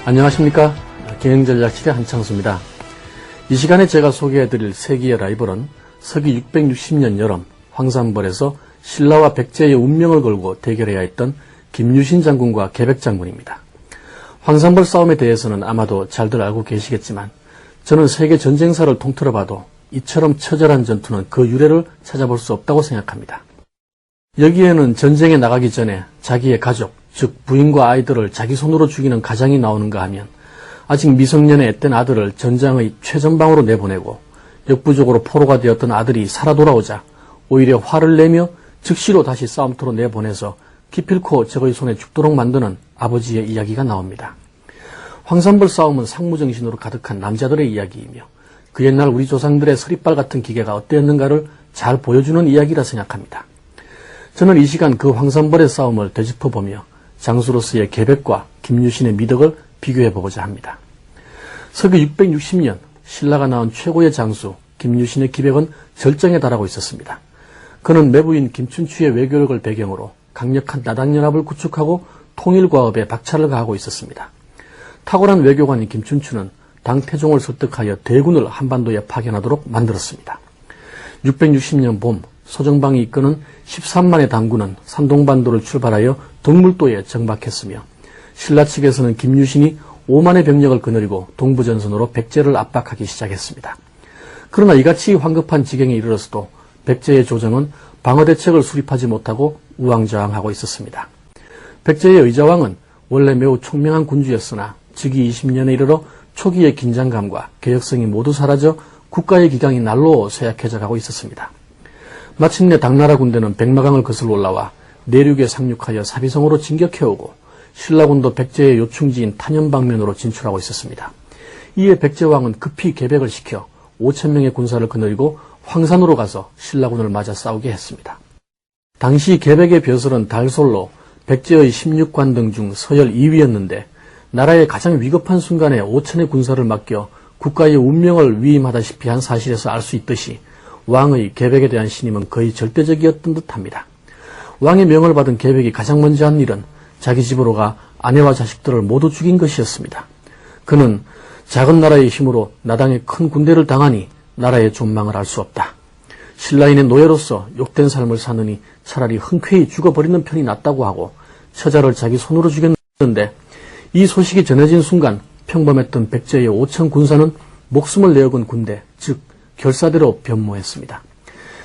안녕하십니까. 경영전략실의 한창수입니다. 이 시간에 제가 소개해드릴 세기의 라이벌은 서기 660년 여름 황산벌에서 신라와 백제의 운명을 걸고 대결해야 했던 김유신 장군과 계백 장군입니다. 황산벌 싸움에 대해서는 아마도 잘들 알고 계시겠지만 저는 세계 전쟁사를 통틀어봐도 이처럼 처절한 전투는 그 유래를 찾아볼 수 없다고 생각합니다. 여기에는 전쟁에 나가기 전에 자기의 가족, 즉 부인과 아이들을 자기 손으로 죽이는 가장이 나오는가 하면 아직 미성년의 앳된 아들을 전장의 최전방으로 내보내고 역부족으로 포로가 되었던 아들이 살아 돌아오자 오히려 화를 내며 즉시로 다시 싸움터로 내보내서 기필코 적의 손에 죽도록 만드는 아버지의 이야기가 나옵니다. 황산벌 싸움은 상무정신으로 가득한 남자들의 이야기이며 그 옛날 우리 조상들의 서리빨 같은 기계가 어땠는가를 잘 보여주는 이야기라 생각합니다. 저는 이 시간 그 황산벌의 싸움을 되짚어보며 장수로서의 계백과 김유신의 미덕을 비교해보고자 합니다. 서기 660년 신라가 낳은 최고의 장수 김유신의 기백은 절정에 달하고 있었습니다. 그는 매부인 김춘추의 외교력을 배경으로 강력한 나당연합을 구축하고 통일과업에 박차를 가하고 있었습니다. 탁월한 외교관인 김춘추는 당태종을 설득하여 대군을 한반도에 파견하도록 만들었습니다. 660년 봄 소정방이 이끄는 13만의 당군은 산동반도를 출발하여 덕물도에 정박했으며 신라 측에서는 김유신이 5만의 병력을 거느리고 동부전선으로 백제를 압박하기 시작했습니다. 그러나 이같이 황급한 지경에 이르러서도 백제의 조정은 방어대책을 수립하지 못하고 우왕좌왕하고 있었습니다. 백제의 의자왕은 원래 매우 총명한 군주였으나 즉위 20년에 이르러 초기의 긴장감과 개혁성이 모두 사라져 국가의 기강이 날로 쇠약해져 가고 있었습니다. 마침내 당나라 군대는 백마강을 거슬러 올라와 내륙에 상륙하여 사비성으로 진격해오고 신라군도 백제의 요충지인 탄현방면으로 진출하고 있었습니다. 이에 백제왕은 급히 계백을 시켜 5,000명의 군사를 거느리고 황산으로 가서 신라군을 맞아 싸우게 했습니다. 당시 계백의 벼슬은 달솔로 백제의 16관등 중 서열 2위였는데 나라의 가장 위급한 순간에 5천의 군사를 맡겨 국가의 운명을 위임하다시피 한 사실에서 알 수 있듯이 왕의 계백에 대한 신임은 거의 절대적이었던 듯합니다. 왕의 명을 받은 계백이 가장 먼저 한 일은 자기 집으로 가 아내와 자식들을 모두 죽인 것이었습니다. 그는 작은 나라의 힘으로 나당의 큰 군대를 당하니 나라의 존망을 알 수 없다. 신라인의 노예로서 욕된 삶을 사느니 차라리 흔쾌히 죽어버리는 편이 낫다고 하고 처자를 자기 손으로 죽였는데 이 소식이 전해진 순간 평범했던 백제의 5천 군사는 목숨을 내어건 군대, 즉 결사대로 변모했습니다.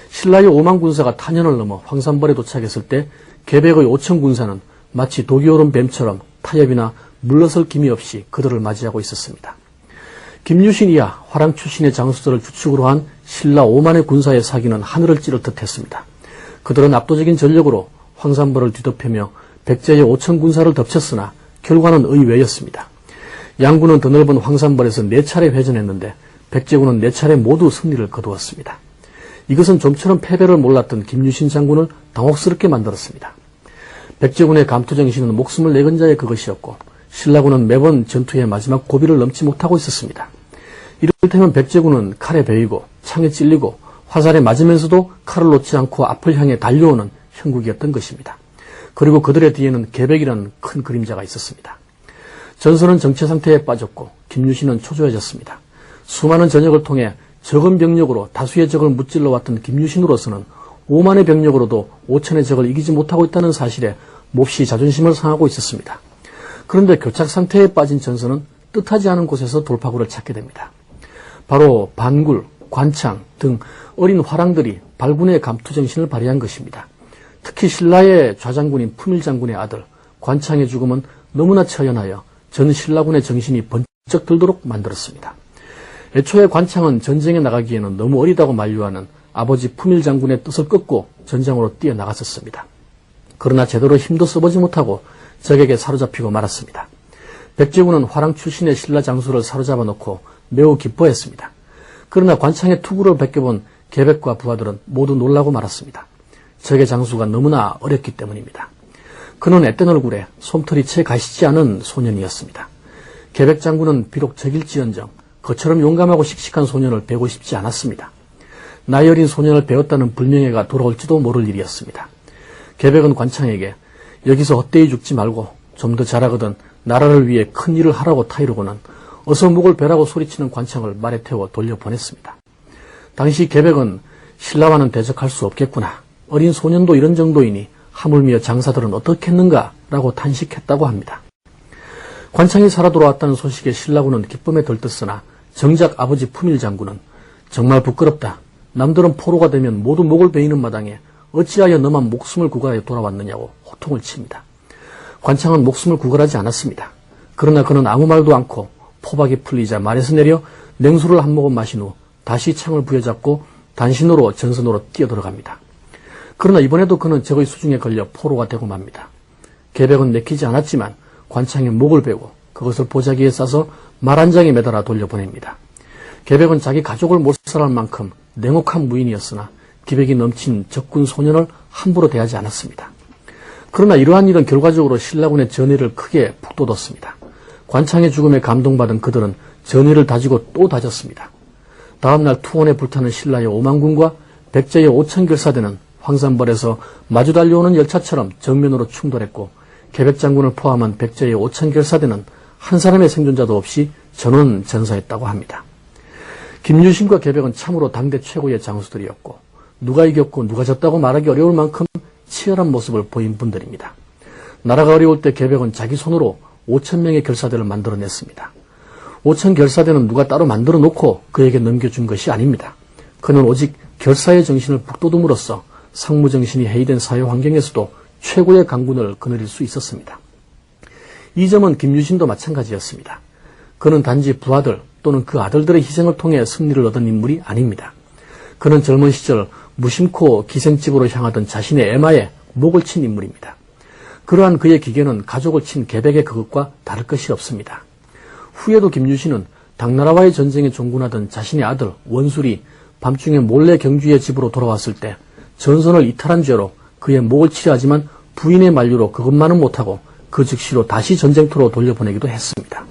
신라의 5만 군사가 탄현을 넘어 황산벌에 도착했을 때 계백의 5천 군사는 마치 독이 오른 뱀처럼 타협이나 물러설 기미 없이 그들을 맞이하고 있었습니다. 김유신 이하 화랑 출신의 장수들을 주축으로 한 신라 5만의 군사의 사기는 하늘을 찌를 듯했습니다. 그들은 압도적인 전력으로 황산벌을 뒤덮으며 백제의 5천 군사를 덮쳤으나 결과는 의외였습니다. 양군은 더 넓은 황산벌에서 4차례 회전했는데 백제군은 4차례 모두 승리를 거두었습니다. 이것은 좀처럼 패배를 몰랐던 김유신 장군을 당혹스럽게 만들었습니다. 백제군의 감투정신은 목숨을 내건 자의 그것이었고 신라군은 매번 전투의 마지막 고비를 넘지 못하고 있었습니다. 이를테면 백제군은 칼에 베이고 창에 찔리고 화살에 맞으면서도 칼을 놓지 않고 앞을 향해 달려오는 형국이었던 것입니다. 그리고 그들의 뒤에는 계백이라는 큰 그림자가 있었습니다. 전선은 정체 상태에 빠졌고 김유신은 초조해졌습니다. 수많은 전역을 통해 적은 병력으로 다수의 적을 무찔러 왔던 김유신으로서는 5만의 병력으로도 5천의 적을 이기지 못하고 있다는 사실에 몹시 자존심을 상하고 있었습니다. 그런데 교착 상태에 빠진 전선은 뜻하지 않은 곳에서 돌파구를 찾게 됩니다. 바로 반굴, 관창 등 어린 화랑들이 발군의 감투정신을 발휘한 것입니다. 특히 신라의 좌장군인 품일장군의 아들 관창의 죽음은 너무나 처연하여 전 신라군의 정신이 번쩍 들도록 만들었습니다. 애초에 관창은 전쟁에 나가기에는 너무 어리다고 만류하는 아버지 품일장군의 뜻을 꺾고 전장으로 뛰어나갔었습니다. 그러나 제대로 힘도 써보지 못하고 적에게 사로잡히고 말았습니다. 백제군은 화랑 출신의 신라 장수를 사로잡아 놓고 매우 기뻐했습니다. 그러나 관창의 투구를 베껴본 계백과 부하들은 모두 놀라고 말았습니다. 적의 장수가 너무나 어렸기 때문입니다. 그는 앳된 얼굴에 솜털이 채 가시지 않은 소년이었습니다. 계백 장군은 비록 적일지언정 그처럼 용감하고 씩씩한 소년을 배고 싶지 않았습니다. 나이 어린 소년을 배웠다는 불명예가 돌아올지도 모를 일이었습니다. 계백은 관창에게 여기서 헛되이 죽지 말고 좀 더 잘하거든 나라를 위해 큰 일을 하라고 타이르고는 어서 목을 베라고 소리치는 관창을 말에 태워 돌려보냈습니다. 당시 계백은 신라와는 대적할 수 없겠구나. 어린 소년도 이런 정도이니 하물며 장사들은 어떻겠는가 라고 탄식했다고 합니다. 관창이 살아 돌아왔다는 소식에 신라군은 기쁨에 들떴으나 정작 아버지 품일 장군은 정말 부끄럽다. 남들은 포로가 되면 모두 목을 베이는 마당에 어찌하여 너만 목숨을 구걸하여 돌아왔느냐고 호통을 칩니다. 관창은 목숨을 구걸하지 않았습니다. 그러나 그는 아무 말도 않고 포박이 풀리자 말에서 내려 냉수를 한 모금 마신 후 다시 창을 부여잡고 단신으로 전선으로 뛰어들어갑니다. 그러나 이번에도 그는 적의 수중에 걸려 포로가 되고 맙니다. 계백은 내키지 않았지만 관창의 목을 베고 그것을 보자기에 싸서 말 한 장에 매달아 돌려보냅니다. 계백은 자기 가족을 몰살할 만큼 냉혹한 무인이었으나 기백이 넘친 적군 소년을 함부로 대하지 않았습니다. 그러나 이러한 일은 결과적으로 신라군의 전의를 크게 북돋웠습니다. 관창의 죽음에 감동받은 그들은 전의를 다지고 또 다졌습니다. 다음날 투혼에 불타는 신라의 5만군과 백제의 5천결사대는 황산벌에서 마주 달려오는 열차처럼 정면으로 충돌했고 계백 장군을 포함한 백제의 5천결사대는 한 사람의 생존자도 없이 전원전사했다고 합니다. 김유신과 계백은 참으로 당대 최고의 장수들이었고 누가 이겼고 누가 졌다고 말하기 어려울 만큼 치열한 모습을 보인 분들입니다. 나라가 어려울 때 계백은 자기 손으로 5,000명의 결사대를 만들어냈습니다. 5,000결사대는 누가 따로 만들어 놓고 그에게 넘겨준 것이 아닙니다. 그는 오직 결사의 정신을 북돋움으로써 상무정신이 해이된 사회 환경에서도 최고의 강군을 거느릴 수 있었습니다. 이 점은 김유신도 마찬가지였습니다. 그는 단지 부하들 또는 그 아들들의 희생을 통해 승리를 얻은 인물이 아닙니다. 그는 젊은 시절 무심코 기생집으로 향하던 자신의 애마에 목을 친 인물입니다. 그러한 그의 기계는 가족을 친 계백의 그것과 다를 것이 없습니다. 후에도 김유신은 당나라와의 전쟁에 종군하던 자신의 아들 원술이 밤중에 몰래 경주의 집으로 돌아왔을 때 전선을 이탈한 죄로 그의 목을 치려 하지만 부인의 만류로 그것만은 못하고 그 즉시로 다시 전쟁터로 돌려보내기도 했습니다.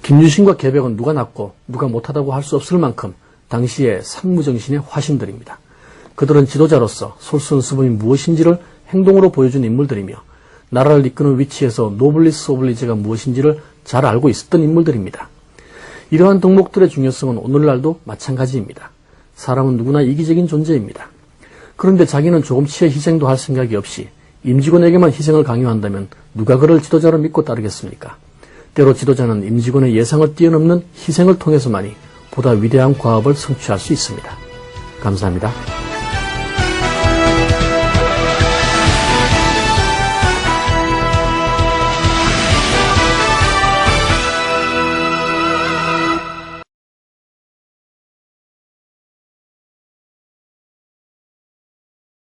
김유신과 계백은 누가 낫고 누가 못하다고 할 수 없을 만큼 당시의 상무정신의 화신들입니다. 그들은 지도자로서 솔선수범이 무엇인지를 행동으로 보여준 인물들이며 나라를 이끄는 위치에서 노블리스 오블리제가 무엇인지를 잘 알고 있었던 인물들입니다. 이러한 덕목들의 중요성은 오늘날도 마찬가지입니다. 사람은 누구나 이기적인 존재입니다. 그런데 자기는 조금치의 희생도 할 생각이 없이 임직원에게만 희생을 강요한다면 누가 그를 지도자로 믿고 따르겠습니까? 때로 지도자는 임직원의 예상을 뛰어넘는 희생을 통해서만이 보다 위대한 과업을 성취할 수 있습니다. 감사합니다.